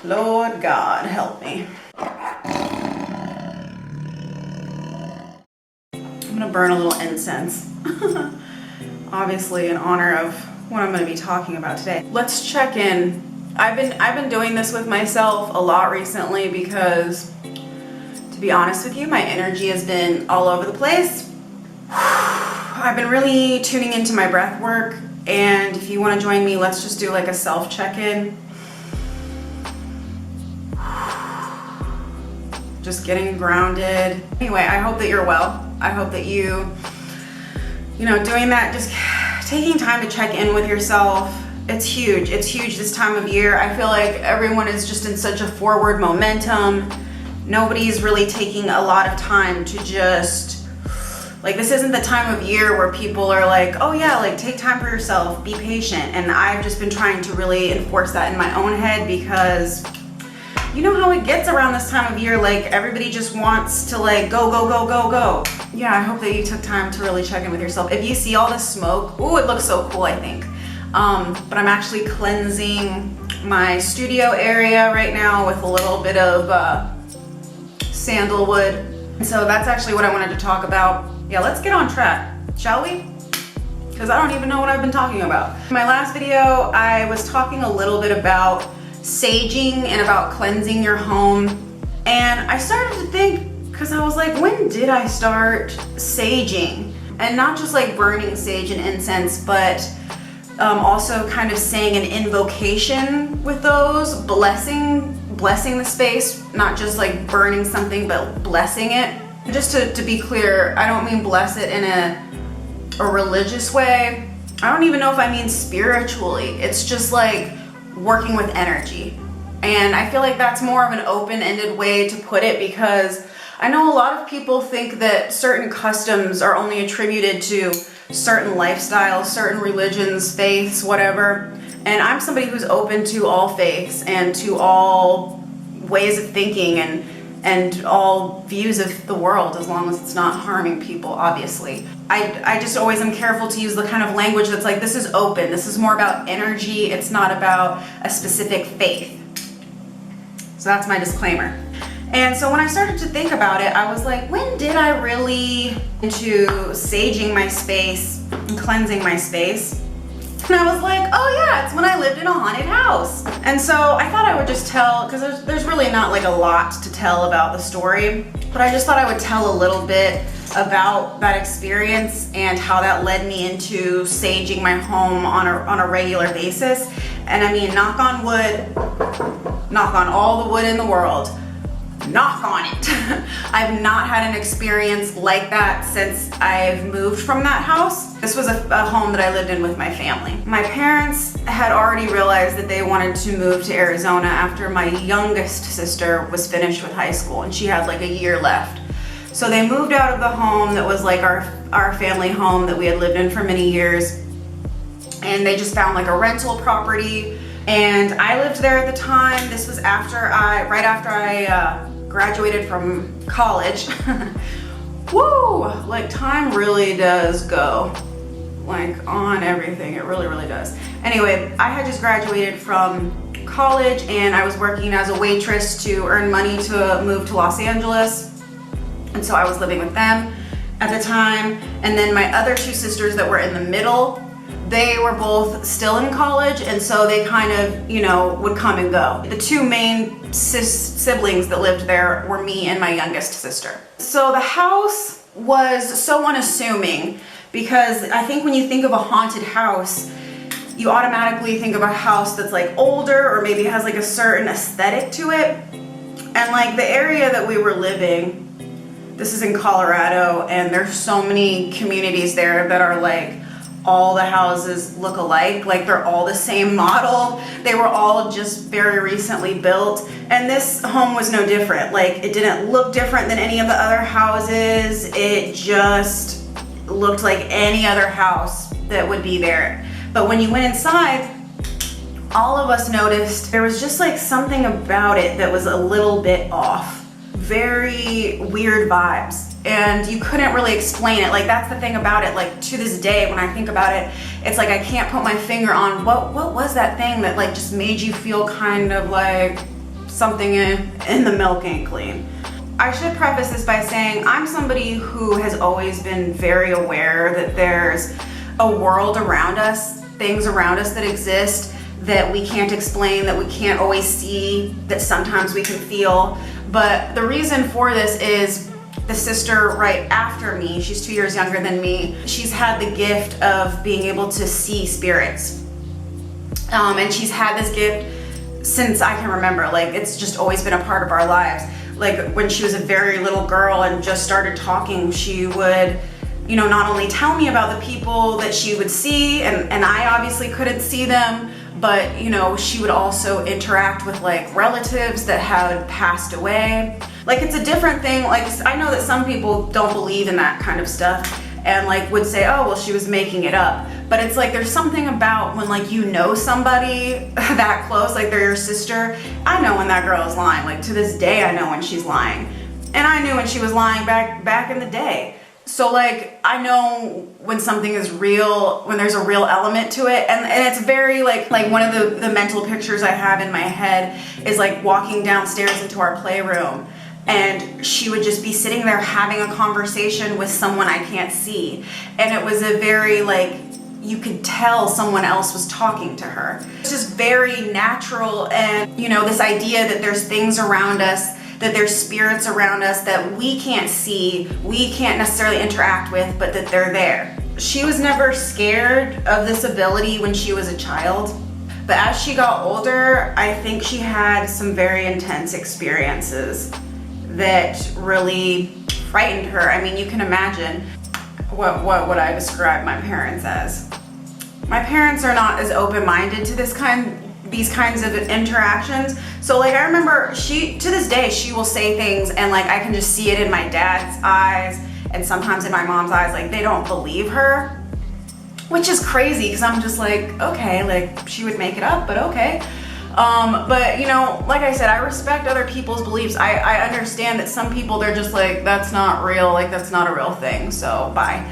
Lord God, help me. I'm gonna burn a little incense. Obviously in honor of what I'm gonna be talking about today. Let's check in. I've been doing this with myself a lot recently because, to be honest with you, my energy has been all over the place. I've been really tuning into my breath work, and if you want to join me, let's just do like a self check-in. Just getting grounded. Anyway, I hope that you're well. I hope that you doing that, just taking time to check in with yourself. It's huge. It's huge this time of year. I feel like everyone is just in such a forward momentum. Nobody's really taking a lot of time to just, like, this isn't the time of year where people are like, oh yeah, like take time for yourself, be patient. And I've just been trying to really enforce that in my own head because you know how it gets around this time of year, like everybody just wants to like go, go, go, go, go. Yeah, I hope that you took time to really check in with yourself. If you see all this smoke, ooh, it looks so cool, I think. But I'm actually cleansing my studio area right now with a little bit of sandalwood. And so that's actually what I wanted to talk about. Yeah, let's get on track, shall we? Because I don't even know what I've been talking about. In my last video, I was talking a little bit about saging and about cleansing your home. And I started to think, because I was like, when did I start saging? And not just like burning sage and incense, but also kind of saying an invocation with those, blessing the space, not just like burning something, but blessing it. Just to be clear, I don't mean bless it in a religious way. I don't even know if I mean spiritually. It's just like working with energy. And I feel like that's more of an open-ended way to put it, because I know a lot of people think that certain customs are only attributed to certain lifestyles, certain religions, faiths, whatever. And I'm somebody who's open to all faiths and to all ways of thinking and all views of the world, as long as it's not harming people, obviously. I just always am careful to use the kind of language that's like, this is open, this is more about energy, it's not about a specific faith. So that's my disclaimer. And so when I started to think about it, I was like, when did I really into saging my space and cleansing my space? And I was like, oh yeah, it's when I lived in a haunted house. And so I thought I would just tell, because there's really not like a lot to tell about the story, but I just thought I would tell a little bit about that experience and how that led me into saging my home on a regular basis. And I mean, knock on wood, knock on all the wood in the world, knock on it. I've not had an experience like that since I've moved from that house. This was a home that I lived in with my family. My parents had already realized that they wanted to move to Arizona after my youngest sister was finished with high school and she had like a year left. So they moved out of the home that was like our family home that we had lived in for many years, and they just found like a rental property. And I lived there at the time. This was right after I graduated from college. Woo! Like time really does go like on everything. It really, really does. Anyway, I had just graduated from college and I was working as a waitress to earn money to move to Los Angeles. And so I was living with them at the time. And then my other two sisters that were in the middle, they were both still in college, and so they kind of, would come and go. The two main siblings that lived there were me and my youngest sister. So the house was so unassuming, because I think when you think of a haunted house, you automatically think of a house that's like older or maybe has like a certain aesthetic to it. And like the area that we were living, this is in Colorado, and there's so many communities there that are like, all the houses look alike, like they're all the same model. They were all just very recently built. And this home was no different. Like it didn't look different than any of the other houses. It just looked like any other house that would be there. But when you went inside, all of us noticed there was just like something about it that was a little bit off. Very weird vibes. And you couldn't really explain it. Like that's the thing about it. Like to this day, when I think about it, it's like I can't put my finger on what was that thing that like just made you feel kind of like something in the milk ain't clean. I should preface this by saying I'm somebody who has always been very aware that there's a world around us, things around us that exist that we can't explain, that we can't always see, that sometimes we can feel. But the reason for this is the sister right after me, she's 2 years younger than me, she's had the gift of being able to see spirits. And she's had this gift since I can remember. Like, it's just always been a part of our lives. Like, when she was a very little girl and just started talking, she would, you know, not only tell me about the people that she would see, and I obviously couldn't see them, but, you know, she would also interact with like relatives that had passed away. Like, it's a different thing. Like, I know that some people don't believe in that kind of stuff and like would say, oh, well, she was making it up. But it's like, there's something about when like you know somebody that close, like they're your sister. I know when that girl is lying. Like, to this day, I know when she's lying. And I knew when she was lying back in the day. So like, I know when something is real, when there's a real element to it. And it's very like one of the mental pictures I have in my head is like walking downstairs into our playroom, and she would just be sitting there having a conversation with someone I can't see. And it was a very like, you could tell someone else was talking to her. It's just very natural. And you know, this idea that there's things around us, that there's spirits around us that we can't see, we can't necessarily interact with, but that they're there. She was never scared of this ability when she was a child, but as she got older, I think she had some very intense experiences that really frightened her. I mean, you can imagine what would I describe my parents as. My parents are not as open-minded to these kinds of interactions. So like, I remember to this day, she will say things and like, I can just see it in my dad's eyes and sometimes in my mom's eyes, like they don't believe her, which is crazy because I'm just like, okay, like she would make it up, but okay. But you know, like I said, I respect other people's beliefs. I understand that some people, they're just like, that's not real, like that's not a real thing, so bye.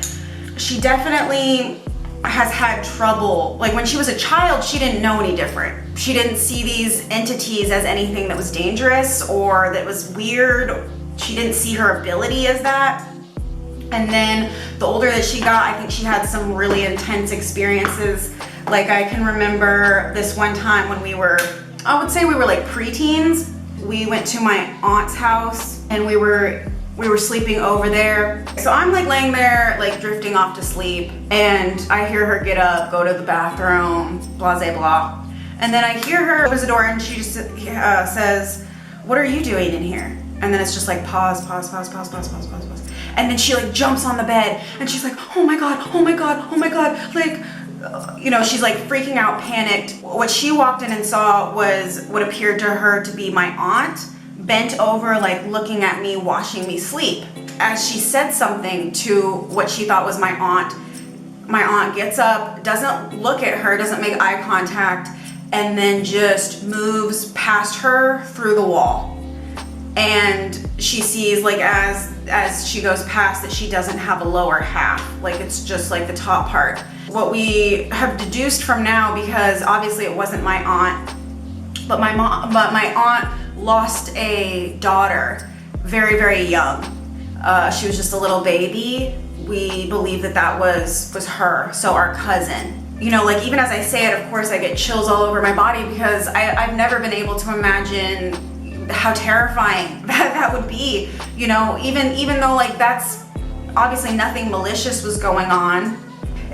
She definitely has had trouble. Like, when she was a child, she didn't know any different. She didn't see these entities as anything that was dangerous or that was weird. She didn't see her ability as that. And then the older that she got, I think she had some really intense experiences. Like, I can remember this one time when I would say we were like preteens. We went to my aunt's house and we were sleeping over there. So I'm like laying there, like drifting off to sleep, and I hear her get up, go to the bathroom, blah, blah, blah. And then I hear her close the door and she just says, "What are you doing in here?" And then it's just like pause. And then she like jumps on the bed and she's like, oh my God. Like, you know, she's like freaking out, panicked. What she walked in and saw was what appeared to her to be my aunt, bent over, like looking at me, watching me sleep. As she said something to what she thought was my aunt gets up, doesn't look at her, doesn't make eye contact, and then just moves past her through the wall. And she sees, like, as she goes past, that she doesn't have a lower half, like it's just like the top part. What we have deduced from now, because obviously it wasn't my aunt, but my aunt lost a daughter very, very young. She was just a little baby. We believe that was her, so our cousin. You know, like, even as I say it, of course I get chills all over my body, because I've never been able to imagine how terrifying that would be. You know, even though like that's obviously nothing malicious was going on,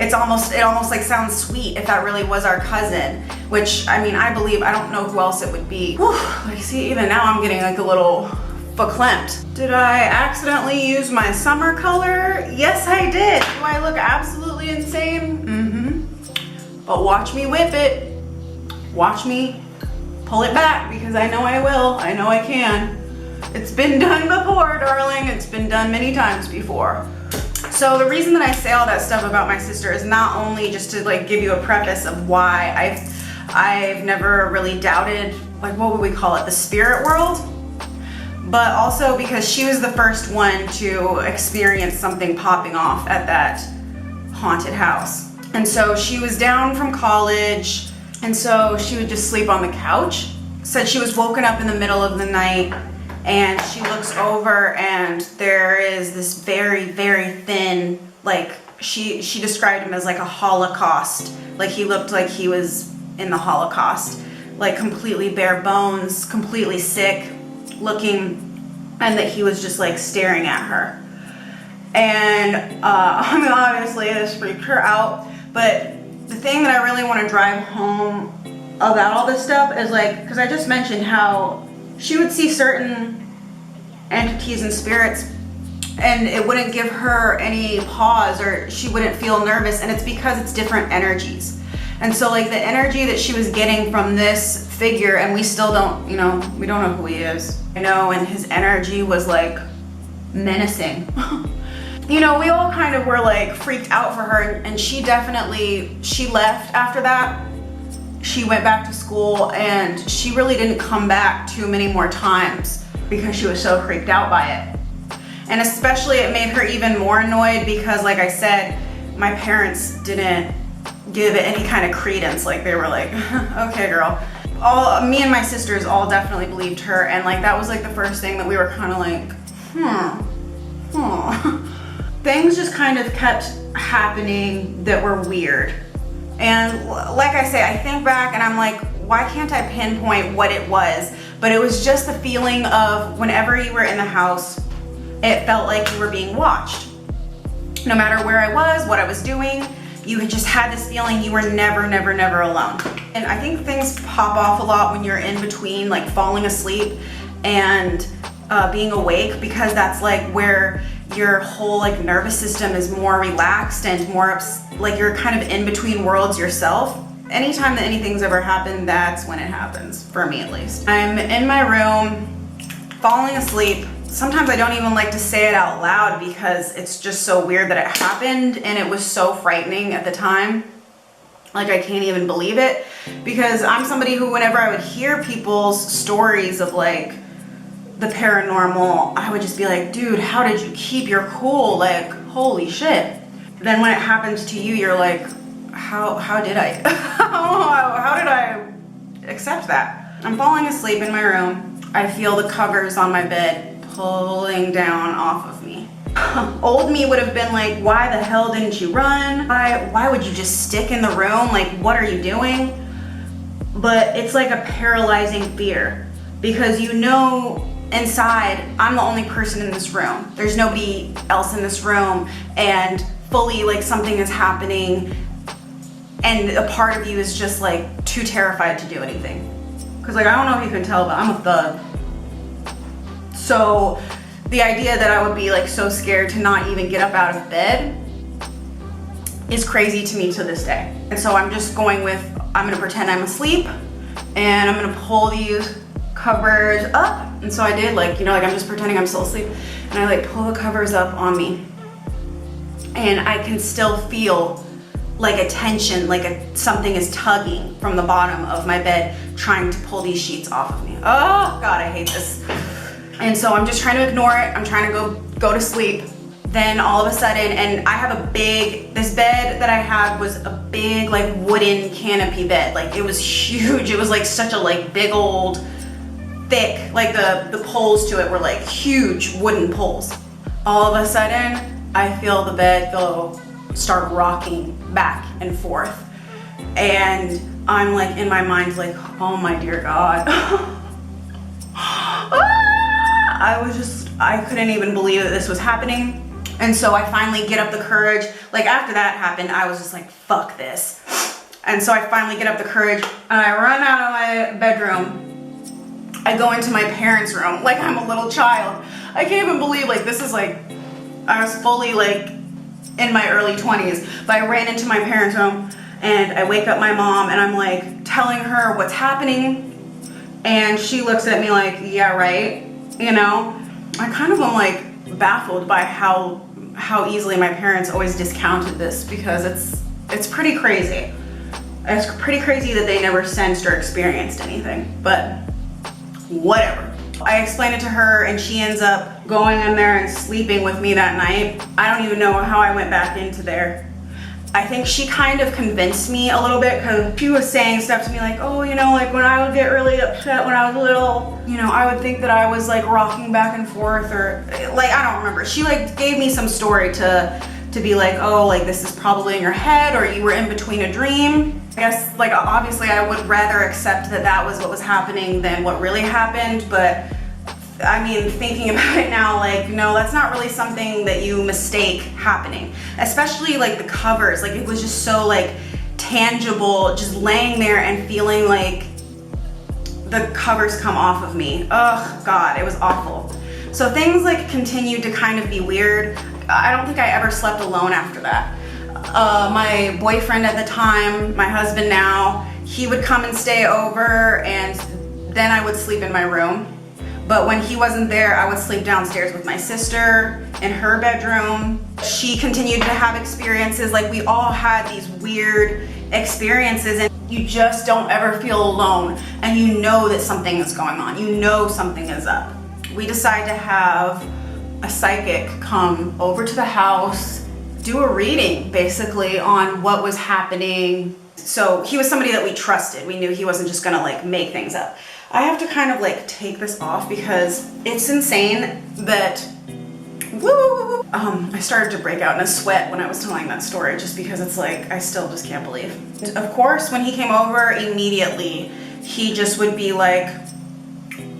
it almost like sounds sweet if that really was our cousin, which, I mean, I believe, I don't know who else it would be. Whew, like, see, even now I'm getting like a little verklempt. Did I accidentally use my summer color? Yes, I did. Do I look absolutely insane? Mm-hmm. But watch me whip it. Watch me pull it back, because I know I will. I know I can. It's been done before, darling. It's been done many times before. So the reason that I say all that stuff about my sister is not only just to like give you a preface of why I've never really doubted, like, what would we call it, the spirit world, but also because she was the first one to experience something popping off at that haunted house. And so she was down from college, and so she would just sleep on the couch. said she was woken up in the middle of the night and she looks over and there is this very, very thin, like she described him as like a Holocaust. Like he looked like he was in the Holocaust, like completely bare bones, completely sick looking, and that he was just like staring at her. And I mean, obviously this freaked her out, but the thing that I really want to drive home about all this stuff is like, because I just mentioned how she would see certain entities and spirits and it wouldn't give her any pause or she wouldn't feel nervous, and it's because it's different energies. And so like the energy that she was getting from this figure, and we still don't, you know, we don't know who he is, you know, and his energy was like menacing. You know, we all kind of were like freaked out for her, and she left after that. She went back to school and she really didn't come back too many more times because she was so freaked out by it. And especially it made her even more annoyed because, like I said, my parents didn't give it any kind of credence. Like they were like, okay girl. Me and my sisters all definitely believed her, and like that was like the first thing that we were kind of like, Things just kind of kept happening that were weird. And like I say, I think back and I'm like, why can't I pinpoint what it was? But it was just the feeling of whenever you were in the house, it felt like you were being watched. No matter where I was, what I was doing, you had just had this feeling you were never, never, never alone. And I think things pop off a lot when you're in between like falling asleep and being awake, because that's like where your whole like nervous system is more relaxed and more like you're kind of in between worlds yourself. Anytime that anything's ever happened, that's when it happens, for me at least. I'm in my room, falling asleep. Sometimes I don't even like to say it out loud because it's just so weird that it happened, and it was so frightening at the time. Like I can't even believe it, because I'm somebody who, whenever I would hear people's stories of like the paranormal, I would just be like, dude, how did you keep your cool? Like, holy shit. Then when it happens to you, you're like, how did I? How did I accept that? I'm falling asleep in my room. I feel the covers on my bed pulling down off of me. Old me would have been like, why the hell didn't you run? Why would you just stick in the room? Like, what are you doing? But it's like a paralyzing fear, because you know inside, I'm the only person in this room. There's nobody else in this room, and fully like something is happening, and a part of you is just like too terrified to do anything. Cause like, I don't know if you can tell, but I'm a thug. So the idea that I would be like so scared to not even get up out of bed is crazy to me to this day. And so I'm just going with, I'm gonna pretend I'm asleep and I'm gonna pull these covers up. And so I did, like, you know, like I'm just pretending I'm still asleep, and I like pull the covers up on me, and I can still feel like a tension, like something is tugging from the bottom of my bed, trying to pull these sheets off of me. Oh God, I hate this. And so I'm just trying to ignore it. I'm trying to go to sleep. Then all of a sudden, and I have this bed that I had was a big like wooden canopy bed. Like it was huge. It was like such a like big old thick, like the poles to it were like huge wooden poles. All of a sudden, I feel the bed start rocking back and forth. And I'm like in my mind like, oh my dear God. I couldn't even believe that this was happening. And so I finally get up the courage. Like after that happened, I was just like, fuck this. And so I finally get up the courage and I run out of my bedroom. I go into my parents' room like I'm a little child. I can't even believe, like, this is like, I was fully like in my early 20s, but I ran into my parents' room and I wake up my mom and I'm like telling her what's happening. And she looks at me like, yeah, right. You know, I kind of am like baffled by how easily my parents always discounted this, because it's pretty crazy. It's pretty crazy that they never sensed or experienced anything, but whatever. I explained it to her and she ends up going in there and sleeping with me that night. I don't even know how I went back into there. I think she kind of convinced me a little bit, because she was saying stuff to me like, oh, you know, like when I would get really upset when I was little, you know, I would think that I was like rocking back and forth, or like, I don't remember. She like gave me some story to be like, oh, like this is probably in your head, or you were in between a dream. I guess like obviously I would rather accept that that was what was happening than what really happened, but I mean, thinking about it now, like, no, that's not really something that you mistake happening. Especially like the covers, like it was just so like tangible, just laying there and feeling like the covers come off of me. Oh God, it was awful. So things like continued to kind of be weird. I don't think I ever slept alone after that. My boyfriend at the time, my husband now, he would come and stay over, and then I would sleep in my room. But when he wasn't there, I would sleep downstairs with my sister in her bedroom. She continued to have experiences. Like we all had these weird experiences, and you just don't ever feel alone, and you know that something is going on. You know something is up. We decided to have a psychic come over to the house, do a reading basically on what was happening. So he was somebody that we trusted. We knew he wasn't just gonna like make things up. I have to kind of like take this off because it's insane that, I started to break out in a sweat when I was telling that story, just because it's like, I still just can't believe. Of course, when he came over, immediately, he just would be like,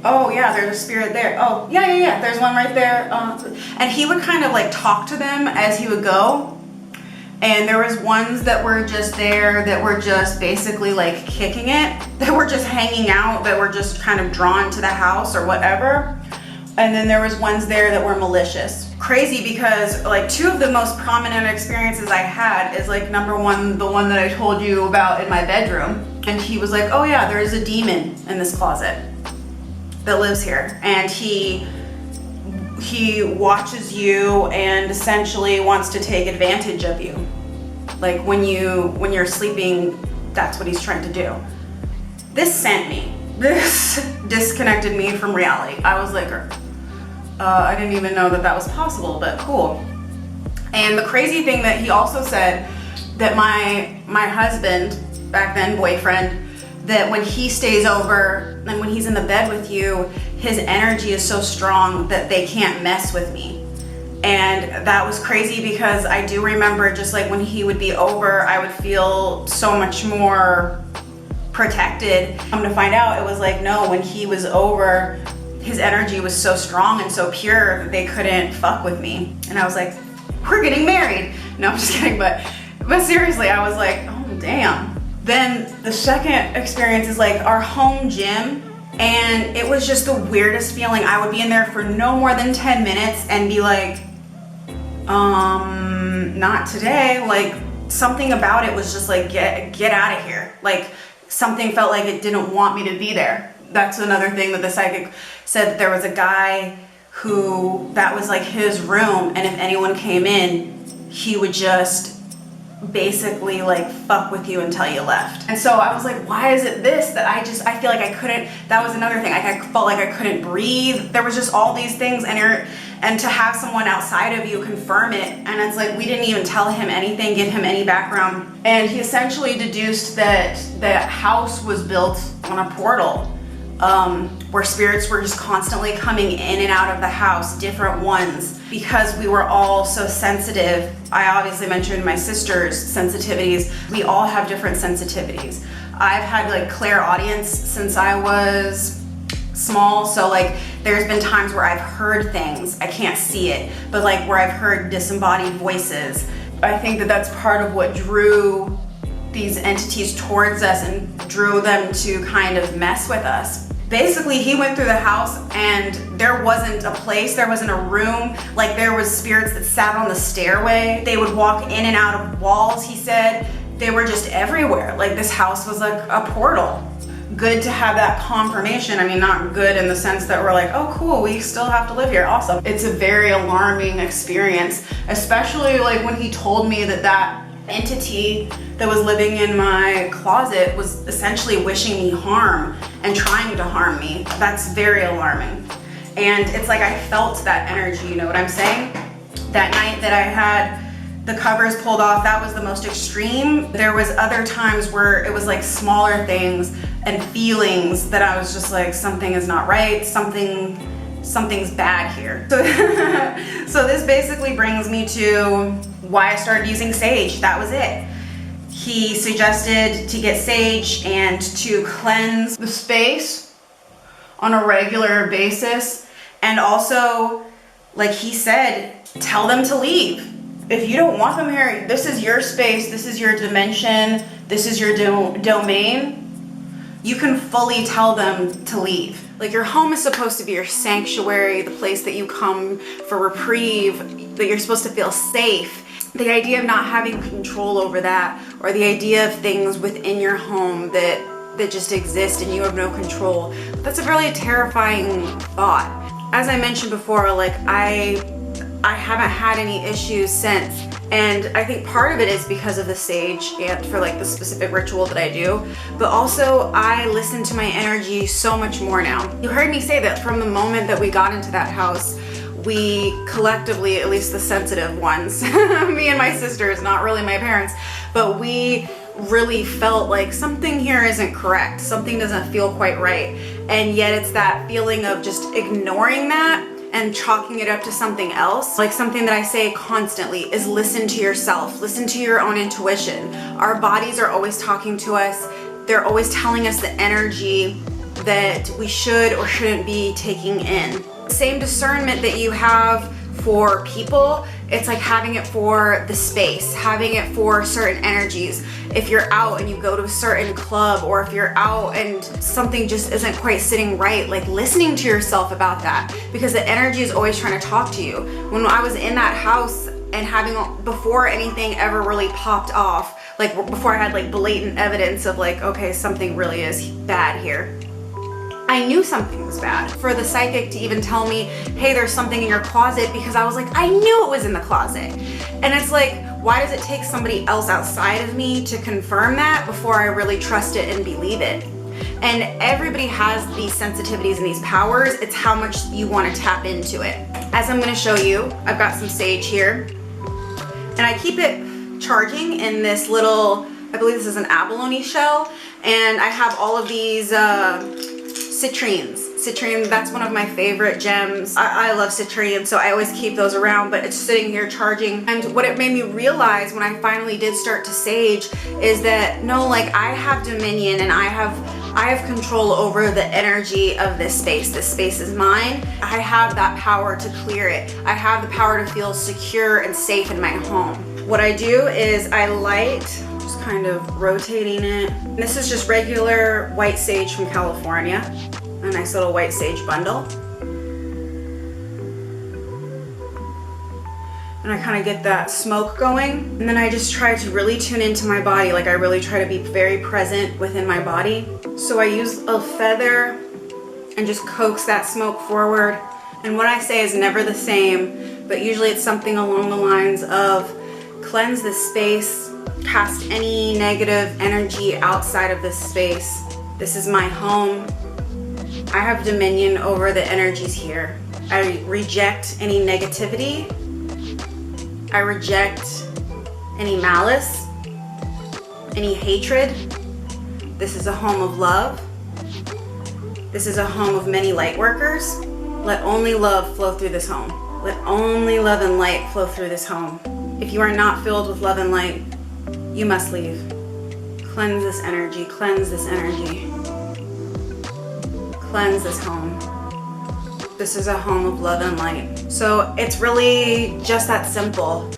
oh yeah, there's a spirit there. Oh, yeah, there's one right there. And he would kind of like talk to them as he would go. And there was ones that were just there, that were just basically like kicking it, that were just hanging out, that were just kind of drawn to the house or whatever. And then there was ones there that were malicious. Crazy, because like two of the most prominent experiences I had is like, number one, the one that I told you about in my bedroom. And he was like, oh yeah, there's a demon in this closet that lives here. And he watches you and essentially wants to take advantage of you. Like when you're sleeping, that's what he's trying to do. This sent me. This disconnected me from reality. I was like, I didn't even know that that was possible, but cool. And the crazy thing that he also said, that my husband, back then boyfriend, that when he stays over and when he's in the bed with you, his energy is so strong that they can't mess with me. And that was crazy, because I do remember just like when he would be over, I would feel so much more protected. I'm gonna find out it was like, no, when he was over, his energy was so strong and so pure that they couldn't fuck with me. And I was like, we're getting married. No, I'm just kidding, but seriously, I was like, oh damn. Then the second experience is like our home gym, and it was just the weirdest feeling. I would be in there for no more than 10 minutes and be like, not today. Like something about it was just like, get out of here. Like something felt like it didn't want me to be there. That's another thing that the psychic said, that there was a guy who, that was like his room, and if anyone came in, he would just basically like fuck with you until you left. And so I was like, why is it this that I feel like I couldn't, that was another thing, like I felt like I couldn't breathe. There was just all these things, and to have someone outside of you confirm it, and it's like, we didn't even tell him anything, give him any background. And he essentially deduced that that house was built on a portal, where spirits were just constantly coming in and out of the house, different ones. Because we were all so sensitive, I obviously mentioned my sister's sensitivities. We all have different sensitivities. I've had like clairaudience since I was small, so like there's been times where I've heard things, I can't see it, but like where I've heard disembodied voices. I think that that's part of what drew these entities towards us and drew them to kind of mess with us. Basically, he went through the house and there wasn't a place, there wasn't a room, like there was spirits that sat on the stairway. They would walk in and out of walls, he said. They were just everywhere. Like this house was like a portal. Good to have that confirmation. I mean, not good in the sense that we're like, oh cool, we still have to live here, awesome. It's a very alarming experience, especially like when he told me that that entity that was living in my closet was essentially wishing me harm and trying to harm me. That's very alarming. And it's like I felt that energy, you know what I'm saying? That night that I had the covers pulled off. That was the most extreme. There was other times where it was like smaller things and feelings that I was just like, something is not right, something's bad here. So this basically brings me to why I started using sage. That was it. He suggested to get sage and to cleanse the space on a regular basis. And also, like he said, tell them to leave. If you don't want them here, this is your space, this is your dimension, this is your domain. You can fully tell them to leave. Like, your home is supposed to be your sanctuary, the place that you come for reprieve, that you're supposed to feel safe. The idea of not having control over that, or the idea of things within your home that just exist and you have no control, that's a really terrifying thought. As I mentioned before, like, I haven't had any issues since. And I think part of it is because of the sage and for like the specific ritual that I do, but also I listen to my energy so much more now. You heard me say that from the moment that we got into that house, we collectively, at least the sensitive ones, me and my sisters, not really my parents, but we really felt like something here isn't correct. Something doesn't feel quite right. And yet it's that feeling of just ignoring that and chalking it up to something else. Like, something that I say constantly is listen to yourself, listen to your own intuition. Our bodies are always talking to us. They're always telling us the energy that we should or shouldn't be taking in. Same discernment that you have for people, it's like having it for the space, having it for certain energies. If you're out and you go to a certain club, or if you're out and something just isn't quite sitting right, like listening to yourself about that, because the energy is always trying to talk to you. When I was in that house and before anything ever really popped off, like before I had like blatant evidence of like, okay, something really is bad here, I knew something was bad. For the psychic to even tell me, hey, there's something in your closet, because I was like, I knew it was in the closet. And it's like, why does it take somebody else outside of me to confirm that before I really trust it and believe it? And everybody has these sensitivities and these powers. It's how much you want to tap into it. As I'm going to show you, I've got some sage here, and I keep it charging in this little, I believe this is an abalone shell, and I have all of these citrines. Citrine, that's one of my favorite gems. I love citrine, so I always keep those around, but it's sitting here charging. And what it made me realize when I finally did start to sage is that, no, like, I have dominion and I have control over the energy of this space. This space is mine. I have that power to clear it. I have the power to feel secure and safe in my home. What I do is I light, just kind of rotating it. And this is just regular white sage from California. A nice little white sage bundle. And I kind of get that smoke going. And then I just try to really tune into my body. Like, I really try to be very present within my body. So I use a feather and just coax that smoke forward. And what I say is never the same, but usually it's something along the lines of cleanse this space, cast any negative energy outside of this space. This is my home. I have dominion over the energies here. I reject any negativity. I reject any malice, any hatred. This is a home of love. This is a home of many light workers. Let only love flow through this home. Let only love and light flow through this home. If you are not filled with love and light, you must leave. Cleanse this energy, cleanse this energy. Cleanse this home. This is a home of love and light. So it's really just that simple.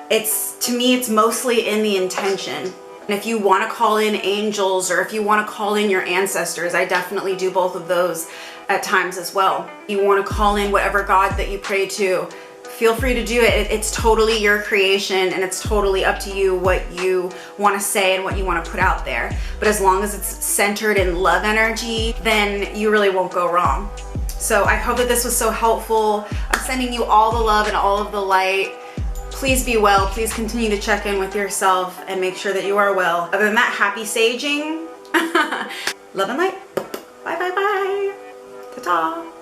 To me, it's mostly in the intention. And if you want to call in angels, or if you want to call in your ancestors, I definitely do both of those at times as well. You want to call in whatever God that you pray to, feel free to do it. It's totally your creation, and it's totally up to you what you want to say and what you want to put out there. But as long as it's centered in love energy, then you really won't go wrong. So I hope that this was so helpful. I'm sending you all the love and all of the light. Please be well. Please continue to check in with yourself and make sure that you are well. Other than that, happy saging. Love and light. Bye, bye, bye. Ta-ta.